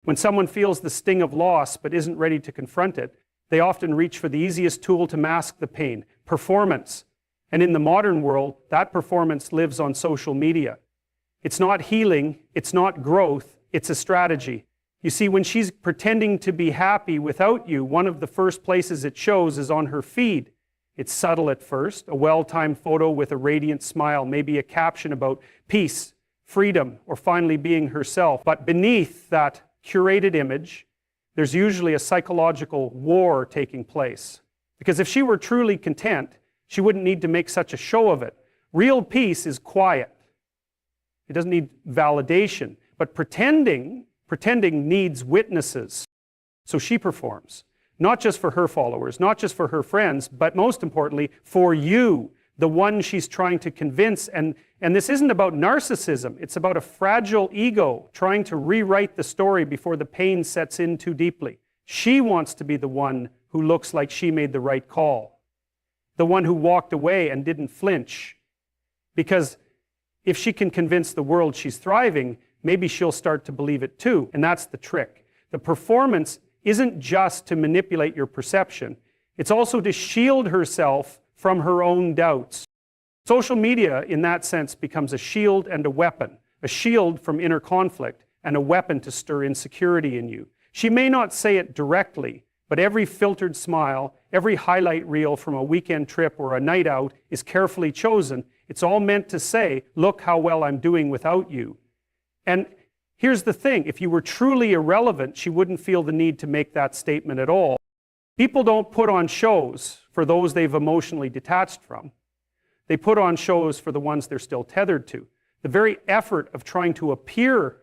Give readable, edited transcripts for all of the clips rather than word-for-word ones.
When someone feels the sting of loss but isn't ready to confront it, they often reach for the easiest tool to mask the pain, performance. And in the modern world, that performance lives on social media. It's not healing, it's not growth, it's a strategy. You see, when she's pretending to be happy without you, one of the first places it shows is on her feed. It's subtle at first, a well-timed photo with a radiant smile, maybe a caption about peace, freedom, or finally being herself. But beneath that curated image, there's usually a psychological war taking place. Because if she were truly content, she wouldn't need to make such a show of it. Real peace is quiet. It doesn't need validation. But pretending needs witnesses. So she performs. Not just for her followers, not just for her friends, but most importantly, for you, the one she's trying to convince. And this isn't about narcissism. It's about a fragile ego trying to rewrite the story before the pain sets in too deeply. She wants to be the one who looks like she made the right call. The one who walked away and didn't flinch. Because if she can convince the world she's thriving, maybe she'll start to believe it too. And that's the trick. The performance isn't just to manipulate your perception. It's also to shield herself from her own doubts. Social media, in that sense, becomes a shield and a weapon. A shield from inner conflict and a weapon to stir insecurity in you. She may not say it directly, but every filtered smile, every highlight reel from a weekend trip or a night out is carefully chosen. It's all meant to say, look how well I'm doing without you. And here's the thing, if you were truly irrelevant, she wouldn't feel the need to make that statement at all. People don't put on shows for those they've emotionally detached from. They put on shows for the ones they're still tethered to. The very effort of trying to appear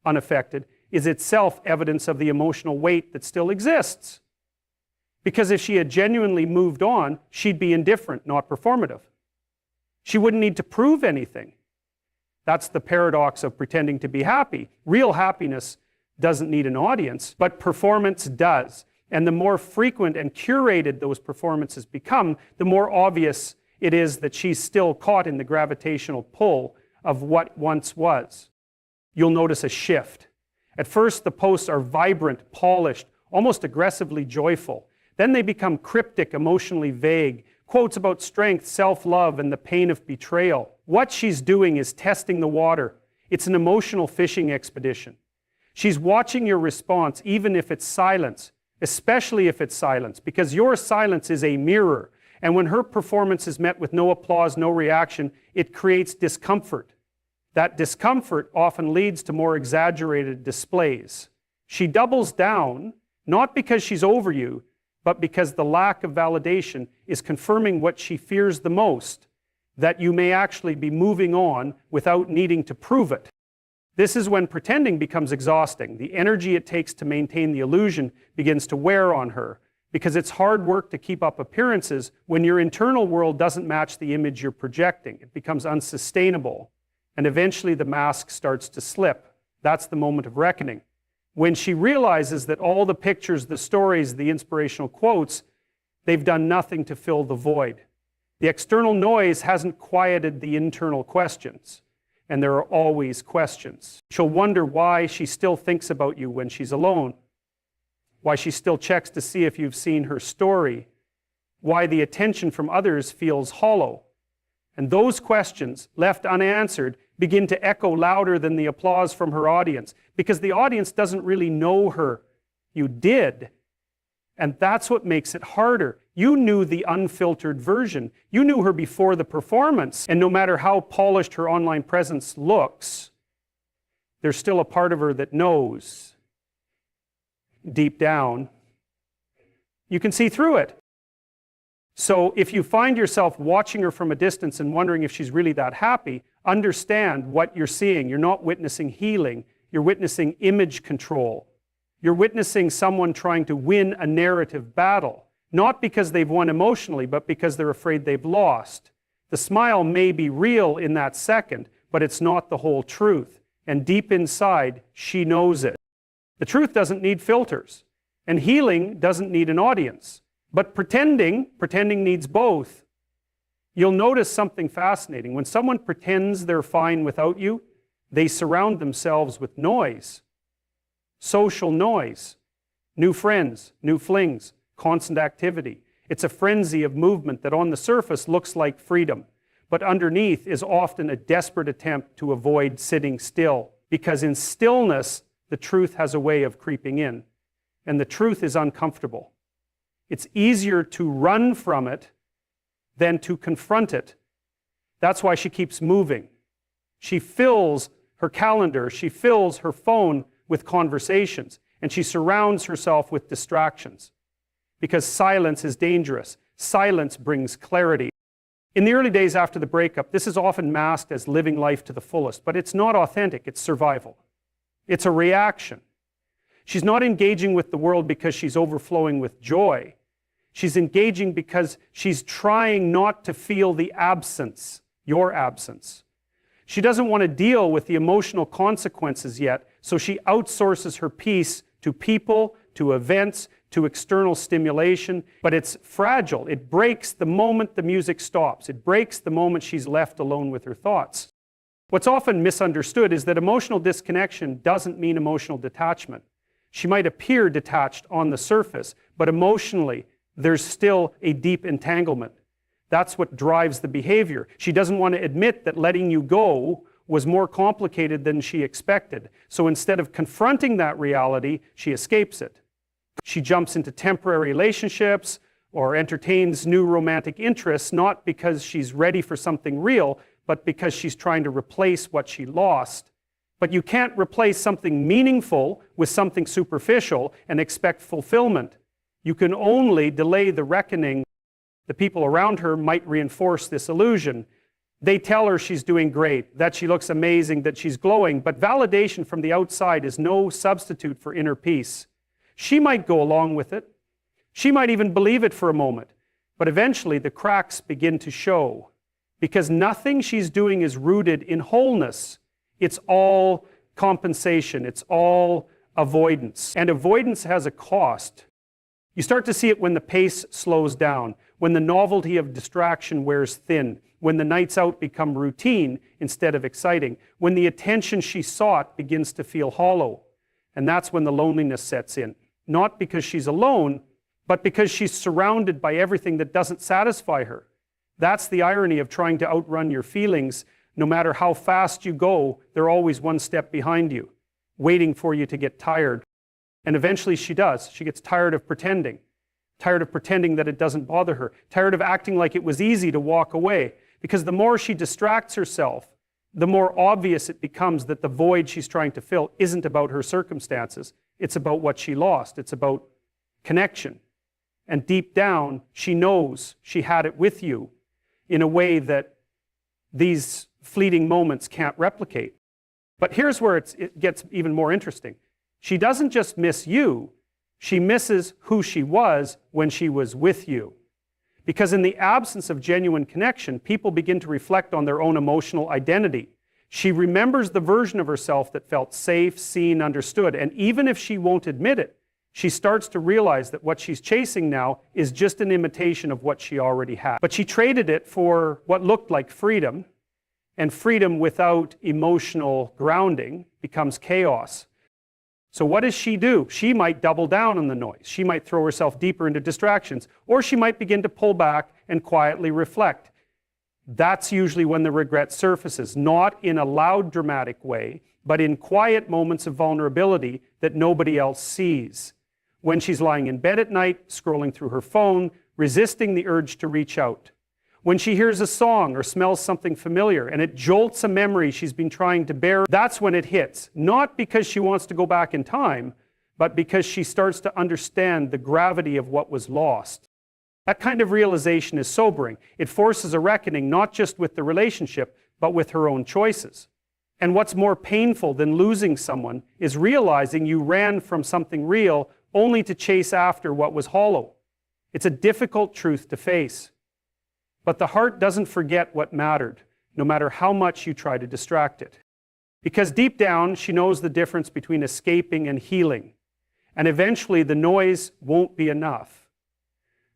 unaffected is itself evidence of the emotional weight that still exists. Because if she had genuinely moved on, she'd be indifferent, not performative. She wouldn't need to prove anything. That's the paradox of pretending to be happy. Real happiness doesn't need an audience, but performance does. And the more frequent and curated those performances become, the more obvious it is that she's still caught in the gravitational pull of what once was. You'll notice a shift. At first, the posts are vibrant, polished, almost aggressively joyful. Then they become cryptic, emotionally vague, quotes about strength, self-love, and the pain of betrayal. What she's doing is testing the water. It's an emotional fishing expedition. She's watching your response, even if it's silence, especially if it's silence, because your silence is a mirror. And when her performance is met with no applause, no reaction, it creates discomfort. That discomfort often leads to more exaggerated displays. She doubles down, not because she's over you, but because the lack of validation is confirming what she fears the most, that you may actually be moving on without needing to prove it. This is when pretending becomes exhausting. The energy it takes to maintain the illusion begins to wear on her, because it's hard work to keep up appearances when your internal world doesn't match the image you're projecting. It becomes unsustainable, and eventually the mask starts to slip. That's the moment of reckoning. When she realizes that all the pictures, the stories, the inspirational quotes, they've done nothing to fill the void. The external noise hasn't quieted the internal questions, and there are always questions. She'll wonder why she still thinks about you when she's alone, why she still checks to see if you've seen her story, why the attention from others feels hollow. And those questions, left unanswered, begin to echo louder than the applause from her audience, because the audience doesn't really know her. You did. And that's what makes it harder. You knew the unfiltered version. You knew her before the performance. And no matter how polished her online presence looks, there's still a part of her that knows, deep down. You can see through it. So if you find yourself watching her from a distance and wondering if she's really that happy, understand what you're seeing. You're not witnessing healing. You're witnessing image control. You're witnessing someone trying to win a narrative battle, not because they've won emotionally, but because they're afraid they've lost. The smile may be real in that second, but it's not the whole truth. And deep inside, she knows it. The truth doesn't need filters, and healing doesn't need an audience. But pretending needs both. You'll notice something fascinating. When someone pretends they're fine without you, they surround themselves with noise. social noise, new friends, new flings, constant activity. It's a frenzy of movement that on the surface looks like freedom, but underneath is often a desperate attempt to avoid sitting still, because in stillness, the truth has a way of creeping in, and the truth is uncomfortable. It's easier to run from it than to confront it. That's why she keeps moving. She fills her calendar, she fills her phone with conversations, and she surrounds herself with distractions. Because silence is dangerous. Silence brings clarity. In the early days after the breakup, this is often masked as living life to the fullest, but it's not authentic, it's survival. It's a reaction. She's not engaging with the world because she's overflowing with joy. She's engaging because she's trying not to feel the absence, your absence. She doesn't want to deal with the emotional consequences yet, so she outsources her peace to people, to events, to external stimulation, but it's fragile. It breaks the moment the music stops. It breaks the moment she's left alone with her thoughts. What's often misunderstood is that emotional disconnection doesn't mean emotional detachment. She might appear detached on the surface, but emotionally, there's still a deep entanglement. That's what drives the behavior. She doesn't want to admit that letting you go was more complicated than she expected. So instead of confronting that reality, she escapes it. She jumps into temporary relationships or entertains new romantic interests, not because she's ready for something real, but because she's trying to replace what she lost. But you can't replace something meaningful with something superficial and expect fulfillment. You can only delay the reckoning. The people around her might reinforce this illusion. They tell her she's doing great, that she looks amazing, that she's glowing, but validation from the outside is no substitute for inner peace. She might go along with it. She might even believe it for a moment, but eventually the cracks begin to show because nothing she's doing is rooted in wholeness. It's all compensation. It's all avoidance. And avoidance has a cost. You start to see it when the pace slows down, when the novelty of distraction wears thin, when the nights out become routine instead of exciting, when the attention she sought begins to feel hollow. And that's when the loneliness sets in. Not because she's alone, but because she's surrounded by everything that doesn't satisfy her. That's the irony of trying to outrun your feelings. No matter how fast you go, they're always one step behind you, waiting for you to get tired. And eventually she does. She gets tired of pretending that it doesn't bother her, tired of acting like it was easy to walk away. Because the more she distracts herself, the more obvious it becomes that the void she's trying to fill isn't about her circumstances. It's about what she lost. It's about connection. And deep down, she knows she had it with you in a way that these fleeting moments can't replicate. But here's where it gets even more interesting. She doesn't just miss you, she misses who she was when she was with you. Because in the absence of genuine connection, people begin to reflect on their own emotional identity. She remembers the version of herself that felt safe, seen, understood, and even if she won't admit it, she starts to realize that what she's chasing now is just an imitation of what she already had. But she traded it for what looked like freedom, and freedom without emotional grounding becomes chaos. So what does she do? She might double down on the noise. She might throw herself deeper into distractions, or she might begin to pull back and quietly reflect. That's usually when the regret surfaces, not in a loud, dramatic way, but in quiet moments of vulnerability that nobody else sees. When she's lying in bed at night, scrolling through her phone, resisting the urge to reach out. When she hears a song or smells something familiar and it jolts a memory she's been trying to bury, that's when it hits. Not because she wants to go back in time, but because she starts to understand the gravity of what was lost. That kind of realization is sobering. It forces a reckoning not just with the relationship, but with her own choices. And what's more painful than losing someone is realizing you ran from something real only to chase after what was hollow. It's a difficult truth to face. But the heart doesn't forget what mattered, no matter how much you try to distract it. Because deep down, she knows the difference between escaping and healing. And eventually, the noise won't be enough.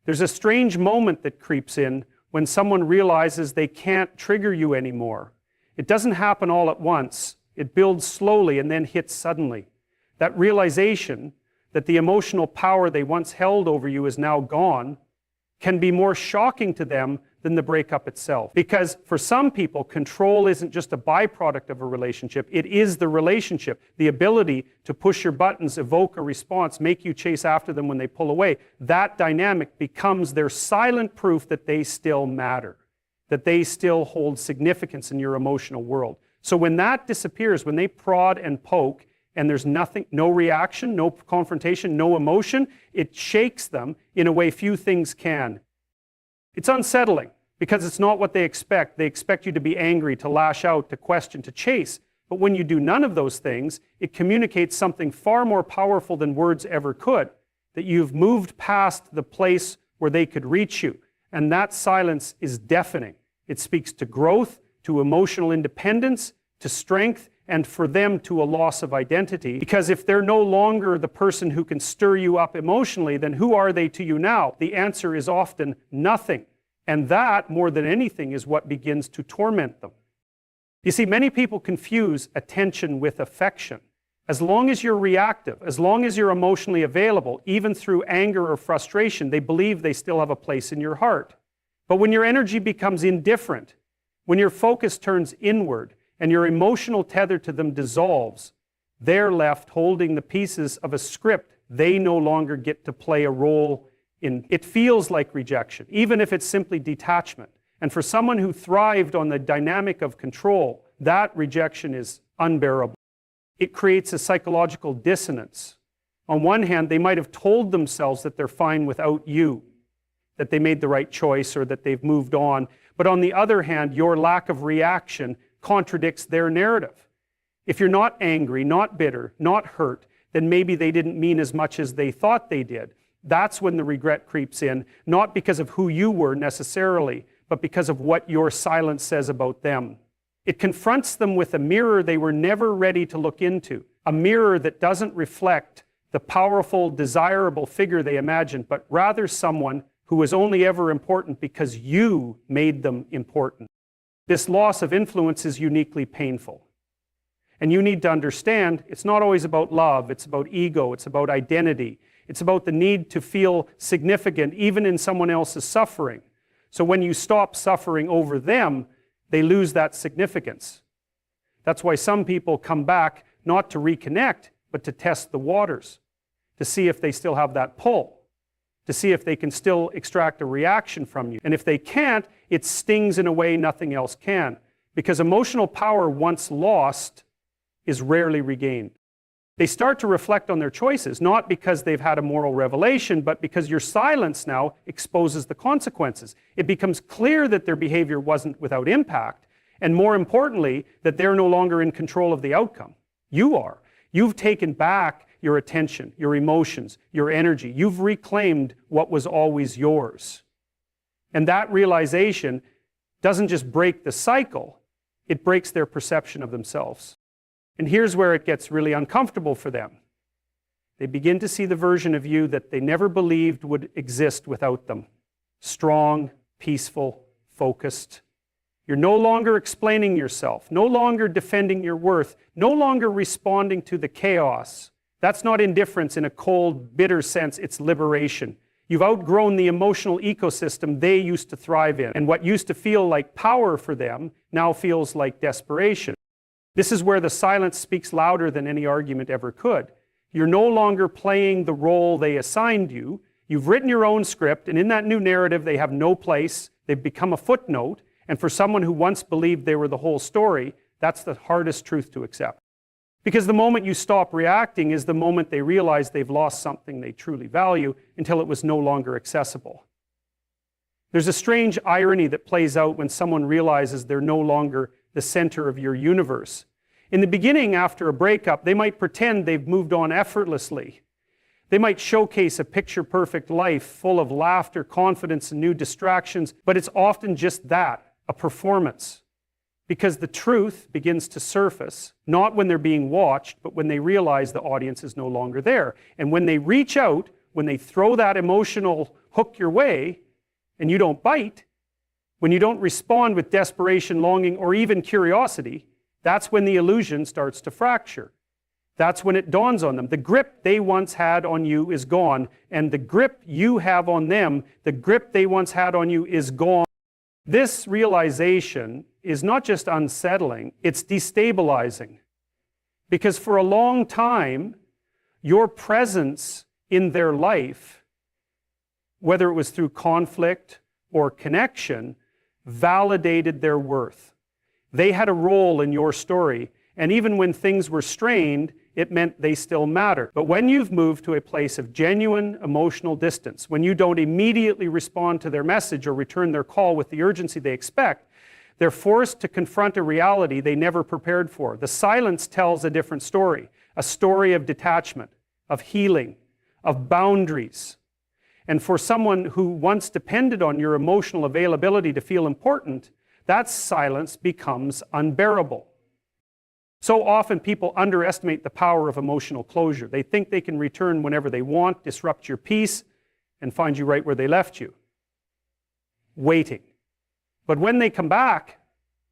There's a strange moment that creeps in when someone realizes they can't trigger you anymore. It doesn't happen all at once. It builds slowly and then hits suddenly. that realization that the emotional power they once held over you is now gone, can be more shocking to them than the breakup itself. Because for some people, control isn't just a byproduct of a relationship, it is the relationship. The ability to push your buttons, evoke a response, make you chase after them when they pull away. That dynamic becomes their silent proof that they still matter, that they still hold significance in your emotional world. So when that disappears, when they prod and poke, and there's nothing, no reaction, no confrontation, no emotion, it shakes them in a way few things can. It's unsettling because it's not what they expect. They expect you to be angry, to lash out, to question, to chase. But when you do none of those things, it communicates something far more powerful than words ever could, that you've moved past the place where they could reach you. And that silence is deafening. It speaks to growth, to emotional independence, to strength, and for them to a loss of identity. Because if they're no longer the person who can stir you up emotionally, then who are they to you now? The answer is often nothing. And that, more than anything, is what begins to torment them. You see, many people confuse attention with affection. As long as you're reactive, as long as you're emotionally available, even through anger or frustration, they believe they still have a place in your heart. But when your energy becomes indifferent, when your focus turns inward, and your emotional tether to them dissolves, they're left holding the pieces of a script they no longer get to play a role in. It feels like rejection, even if it's simply detachment. And for someone who thrived on the dynamic of control, that rejection is unbearable. It creates a psychological dissonance. On one hand, they might have told themselves that they're fine without you, that they made the right choice or that they've moved on. But on the other hand, your lack of reaction contradicts their narrative. If you're not angry, not bitter, not hurt, then maybe they didn't mean as much as they thought they did. That's when the regret creeps in, not because of who you were necessarily, but because of what your silence says about them. It confronts them with a mirror they were never ready to look into, a mirror that doesn't reflect the powerful, desirable figure they imagined, but rather someone who was only ever important because you made them important. This loss of influence is uniquely painful. And you need to understand, it's not always about love, it's about ego, it's about identity. It's about the need to feel significant even in someone else's suffering. So when you stop suffering over them, they lose that significance. That's why some people come back not to reconnect, but to test the waters, to see if they still have that pull, to see if they can still extract a reaction from you. And if they can't, it stings in a way nothing else can. Because emotional power once lost is rarely regained. They start to reflect on their choices, not because they've had a moral revelation, but because your silence now exposes the consequences. It becomes clear that their behavior wasn't without impact, and more importantly, that they're no longer in control of the outcome. You are. You've taken back your attention, your emotions, your energy. You've reclaimed what was always yours. And that realization doesn't just break the cycle, it breaks their perception of themselves. And here's where it gets really uncomfortable for them. They begin to see the version of you that they never believed would exist without them. Strong, peaceful, focused. You're no longer explaining yourself, no longer defending your worth, no longer responding to the chaos. That's not indifference in a cold, bitter sense, it's liberation. You've outgrown the emotional ecosystem they used to thrive in, and what used to feel like power for them now feels like desperation. This is where the silence speaks louder than any argument ever could. You're no longer playing the role they assigned you. You've written your own script, and in that new narrative, they have no place. They've become a footnote, and for someone who once believed they were the whole story, that's the hardest truth to accept. Because the moment you stop reacting is the moment they realize they've lost something they truly value until it was no longer accessible. There's a strange irony that plays out when someone realizes they're no longer the center of your universe. In the beginning, after a breakup, they might pretend they've moved on effortlessly. They might showcase a picture-perfect life full of laughter, confidence, and new distractions, but it's often just that, a performance. Because the truth begins to surface, not when they're being watched, but when they realize the audience is no longer there. And when they reach out, when they throw that emotional hook your way, and you don't bite, when you don't respond with desperation, longing, or even curiosity, that's when the illusion starts to fracture. That's when it dawns on them. The grip they once had on you is gone, and the grip you have on them, the grip they once had on you is gone. This realization is not just unsettling, it's destabilizing. Because for a long time, your presence in their life, whether it was through conflict or connection, validated their worth. They had a role in your story, and even when things were strained, it meant they still mattered. But when you've moved to a place of genuine emotional distance, when you don't immediately respond to their message or return their call with the urgency they expect, they're forced to confront a reality they never prepared for. The silence tells a different story, a story of detachment, of healing, of boundaries. And for someone who once depended on your emotional availability to feel important, that silence becomes unbearable. So often people underestimate the power of emotional closure. They think they can return whenever they want, disrupt your peace, and find you right where they left you, waiting. But when they come back,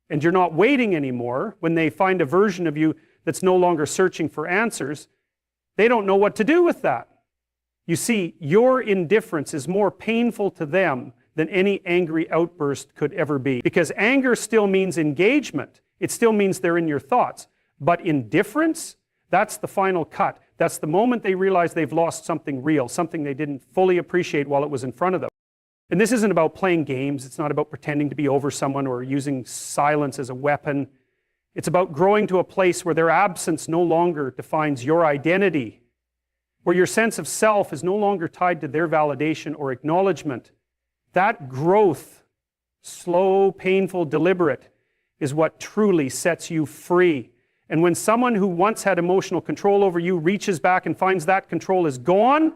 and you're not waiting anymore, when they find a version of you that's no longer searching for answers, they don't know what to do with that. You see, your indifference is more painful to them than any angry outburst could ever be. Because anger still means engagement. It still means they're in your thoughts. But indifference, that's the final cut. That's the moment they realize they've lost something real, something they didn't fully appreciate while it was in front of them. And this isn't about playing games. It's not about pretending to be over someone or using silence as a weapon. It's about growing to a place where their absence no longer defines your identity, where your sense of self is no longer tied to their validation or acknowledgement. That growth, slow, painful, deliberate, is what truly sets you free. And when someone who once had emotional control over you reaches back and finds that control is gone,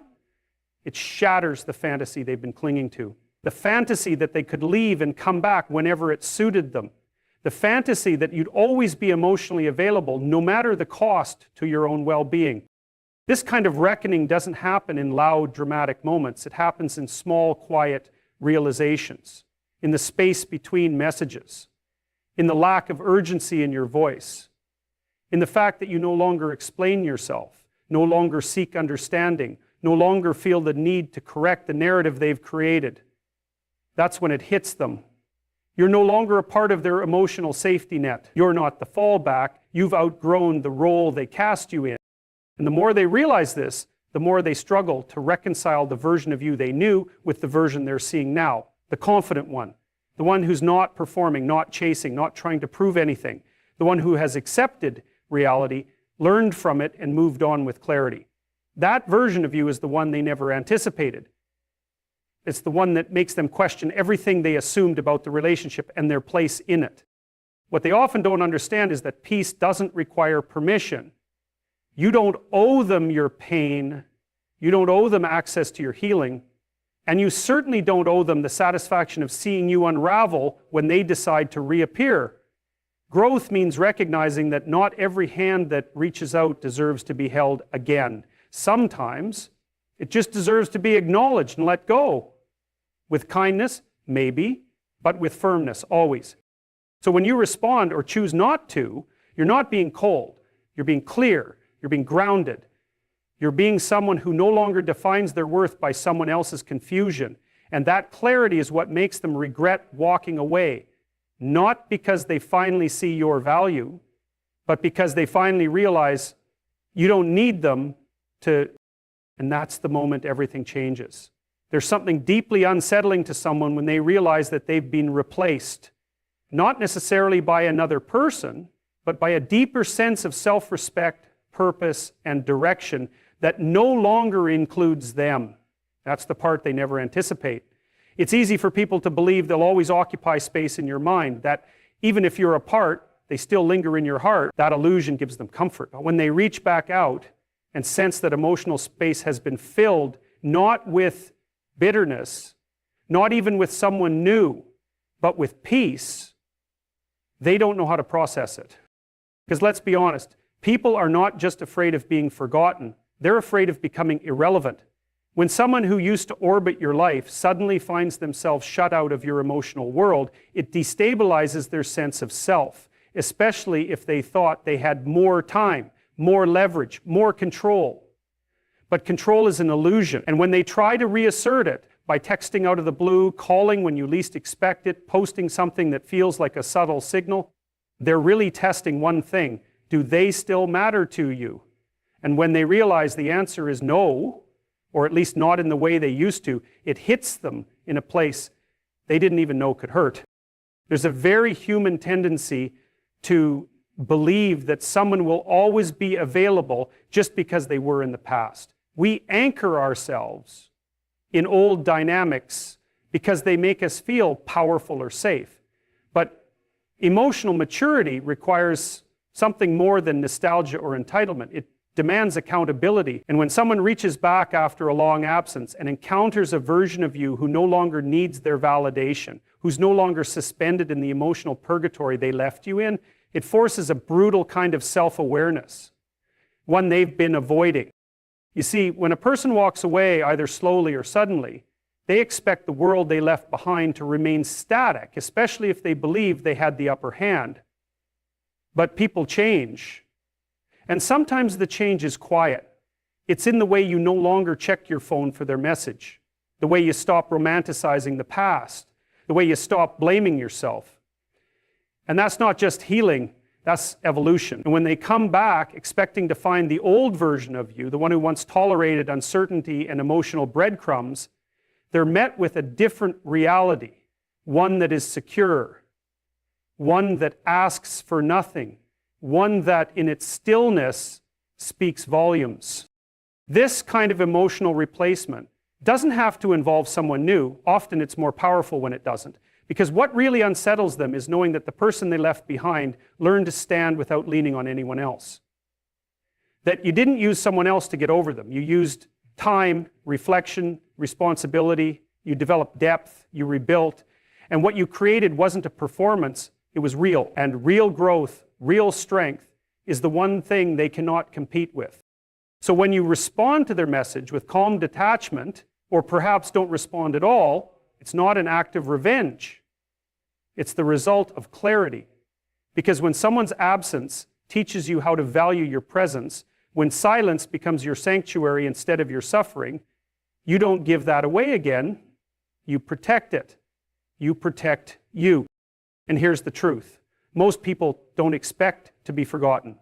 it shatters the fantasy they've been clinging to. The fantasy that they could leave and come back whenever it suited them. The fantasy that you'd always be emotionally available, no matter the cost to your own well-being. This kind of reckoning doesn't happen in loud, dramatic moments. It happens in small, quiet realizations, in the space between messages, in the lack of urgency in your voice, in the fact that you no longer explain yourself, no longer seek understanding, no longer feel the need to correct the narrative they've created. That's when it hits them. You're no longer a part of their emotional safety net. You're not the fallback. You've outgrown the role they cast you in. And the more they realize this, the more they struggle to reconcile the version of you they knew with the version they're seeing now. The confident one. The one who's not performing, not chasing, not trying to prove anything. The one who has accepted reality, learned from it, and moved on with clarity. That version of you is the one they never anticipated. It's the one that makes them question everything they assumed about the relationship and their place in it. What they often don't understand is that peace doesn't require permission. You don't owe them your pain. You don't owe them access to your healing. And you certainly don't owe them the satisfaction of seeing you unravel when they decide to reappear. Growth means recognizing that not every hand that reaches out deserves to be held again. Sometimes it just deserves to be acknowledged and let go. With kindness, maybe, but with firmness, always. So when you respond or choose not to, you're not being cold. You're being clear. You're being grounded. You're being someone who no longer defines their worth by someone else's confusion. And that clarity is what makes them regret walking away. Not because they finally see your value, but because they finally realize you don't need them to, and that's the moment everything changes. There's something deeply unsettling to someone when they realize that they've been replaced, not necessarily by another person, but by a deeper sense of self-respect, purpose, and direction that no longer includes them. That's the part they never anticipate. It's easy for people to believe they'll always occupy space in your mind, that even if you're apart, they still linger in your heart. That illusion gives them comfort. But when they reach back out and sense that emotional space has been filled, not with bitterness, not even with someone new, but with peace, they don't know how to process it. Because let's be honest, people are not just afraid of being forgotten, they're afraid of becoming irrelevant. When someone who used to orbit your life suddenly finds themselves shut out of your emotional world, it destabilizes their sense of self, especially if they thought they had more time, more leverage, more control. But control is an illusion. And when they try to reassert it by texting out of the blue, calling when you least expect it, posting something that feels like a subtle signal, they're really testing one thing. Do they still matter to you? And when they realize the answer is no, or at least not in the way they used to, it hits them in a place they didn't even know could hurt. There's a very human tendency to believe that someone will always be available just because they were in the past. We anchor ourselves in old dynamics because they make us feel powerful or safe. But emotional maturity requires something more than nostalgia or entitlement. It demands accountability. And when someone reaches back after a long absence and encounters a version of you who no longer needs their validation, who's no longer suspended in the emotional purgatory they left you in, it forces a brutal kind of self-awareness, one they've been avoiding. You see, when a person walks away, either slowly or suddenly, they expect the world they left behind to remain static, especially if they believe they had the upper hand. But people change. And sometimes the change is quiet. It's in the way you no longer check your phone for their message, the way you stop romanticizing the past, the way you stop blaming yourself. And that's not just healing, that's evolution. And when they come back expecting to find the old version of you, the one who once tolerated uncertainty and emotional breadcrumbs, they're met with a different reality, one that is secure, one that asks for nothing, one that in its stillness speaks volumes. This kind of emotional replacement doesn't have to involve someone new. Often it's more powerful when it doesn't. Because what really unsettles them is knowing that the person they left behind learned to stand without leaning on anyone else. That you didn't use someone else to get over them. You used time, reflection, responsibility, you developed depth, you rebuilt, and what you created wasn't a performance, it was real. And real growth, real strength is the one thing they cannot compete with. So when you respond to their message with calm detachment, or perhaps don't respond at all, it's not an act of revenge. It's the result of clarity. Because when someone's absence teaches you how to value your presence, when silence becomes your sanctuary instead of your suffering, you don't give that away again, you protect it. You protect you. And here's the truth. Most people don't expect to be forgotten.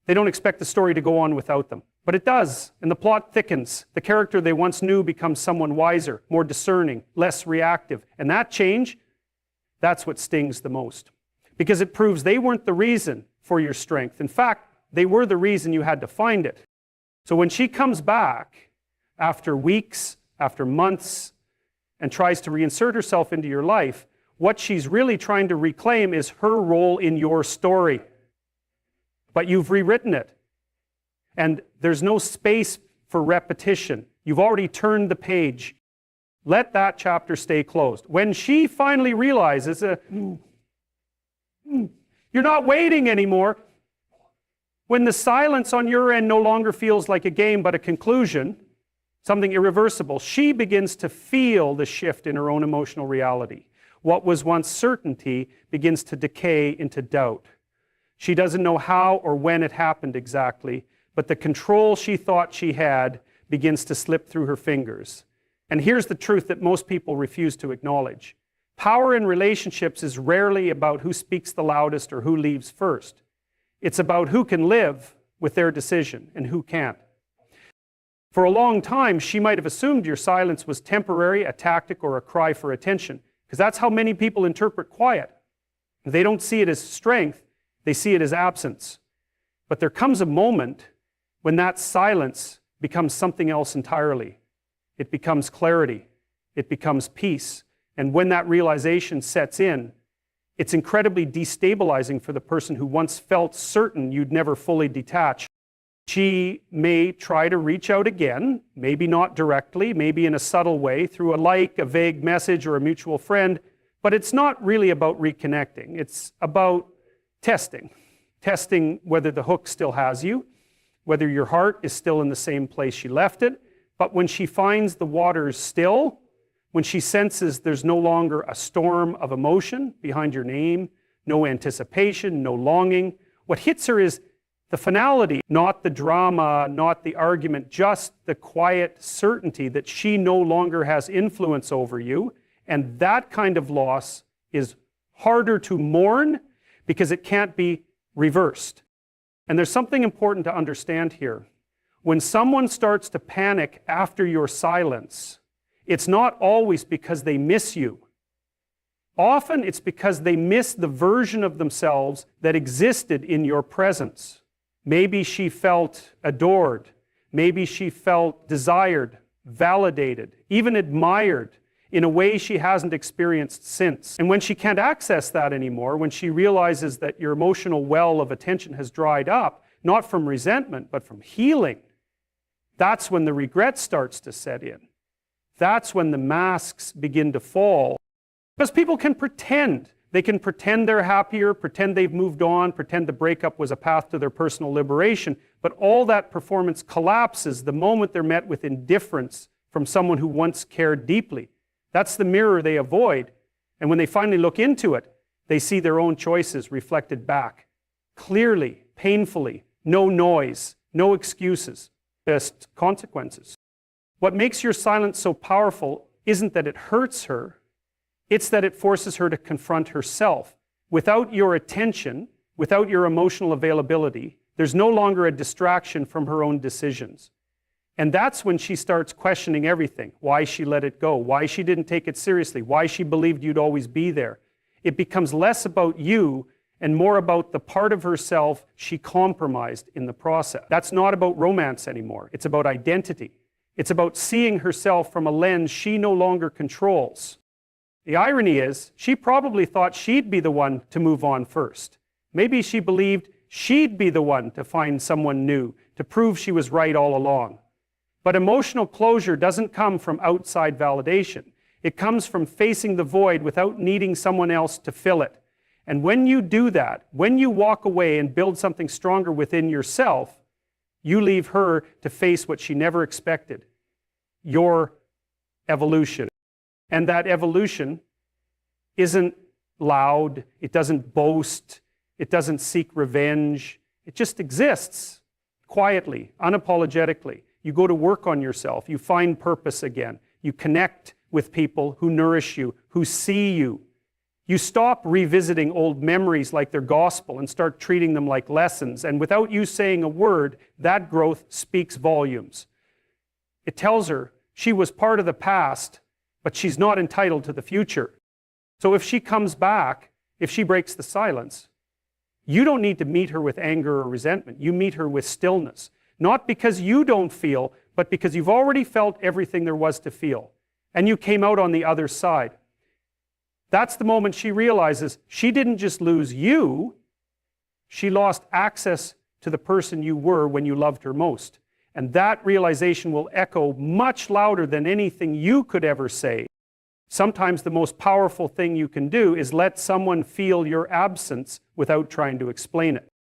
They don't expect the story to go on without them. But it does, and the plot thickens. The character they once knew becomes someone wiser, more discerning, less reactive. And that change, that's what stings the most. Because it proves they weren't the reason for your strength. In fact, they were the reason you had to find it. So when she comes back, after weeks, after months, and tries to reinsert herself into your life, what she's really trying to reclaim is her role in your story. But you've rewritten it. And there's no space for repetition. You've already turned the page. Let that chapter stay closed. When she finally realizes, you're not waiting anymore, when the silence on your end no longer feels like a game but a conclusion, something irreversible, she begins to feel the shift in her own emotional reality. What was once certainty begins to decay into doubt. She doesn't know how or when it happened exactly, but the control she thought she had begins to slip through her fingers. And here's the truth that most people refuse to acknowledge. Power in relationships is rarely about who speaks the loudest or who leaves first. It's about who can live with their decision and who can't. For a long time, she might have assumed your silence was temporary, a tactic, or a cry for attention, because that's how many people interpret quiet. They don't see it as strength, they see it as absence. But there comes a moment when that silence becomes something else entirely. It becomes clarity. It becomes peace. And when that realization sets in, it's incredibly destabilizing for the person who once felt certain you'd never fully detach. She may try to reach out again, maybe not directly, maybe in a subtle way, through a like, a vague message, or a mutual friend, but it's not really about reconnecting. It's about testing whether the hook still has you, whether your heart is still in the same place she left it. But when she finds the waters still, when she senses there's no longer a storm of emotion behind your name, no anticipation, no longing, what hits her is The finality, not the drama, not the argument, just the quiet certainty that she no longer has influence over you. And that kind of loss is harder to mourn because it can't be reversed. And there's something important to understand here. When someone starts to panic after your silence, it's not always because they miss you. Often it's because they miss the version of themselves that existed in your presence. Maybe she felt adored. Maybe she felt desired, validated, even admired in a way she hasn't experienced since. And when she can't access that anymore, when she realizes that your emotional well of attention has dried up, not from resentment, but from healing, that's when the regret starts to set in. That's when the masks begin to fall. Because people can pretend. They can pretend they're happier, pretend they've moved on, pretend the breakup was a path to their personal liberation, but all that performance collapses the moment they're met with indifference from someone who once cared deeply. That's the mirror they avoid, and when they finally look into it, they see their own choices reflected back. Clearly, painfully, no noise, no excuses, just consequences. What makes your silence so powerful isn't that it hurts her, it's that it forces her to confront herself. Without your attention, without your emotional availability, there's no longer a distraction from her own decisions. And that's when she starts questioning everything. Why she let it go, why she didn't take it seriously, why she believed you'd always be there. It becomes less about you and more about the part of herself she compromised in the process. That's not about romance anymore. It's about identity. It's about seeing herself from a lens she no longer controls. The irony is, she probably thought she'd be the one to move on first. Maybe she believed she'd be the one to find someone new, to prove she was right all along. But emotional closure doesn't come from outside validation. It comes from facing the void without needing someone else to fill it. And when you do that, when you walk away and build something stronger within yourself, you leave her to face what she never expected, your evolution. And that evolution isn't loud, it doesn't boast, it doesn't seek revenge. It just exists quietly, unapologetically. You go to work on yourself, you find purpose again, you connect with people who nourish you, who see you. You stop revisiting old memories like they're gospel and start treating them like lessons. And without you saying a word, that growth speaks volumes. It tells her she was part of the past, but she's not entitled to the future. So if she comes back, if she breaks the silence, you don't need to meet her with anger or resentment. You meet her with stillness. Not because you don't feel, but because you've already felt everything there was to feel. And you came out on the other side. That's the moment she realizes she didn't just lose you, she lost access to the person you were when you loved her most. And that realization will echo much louder than anything you could ever say. Sometimes the most powerful thing you can do is let someone feel your absence without trying to explain it.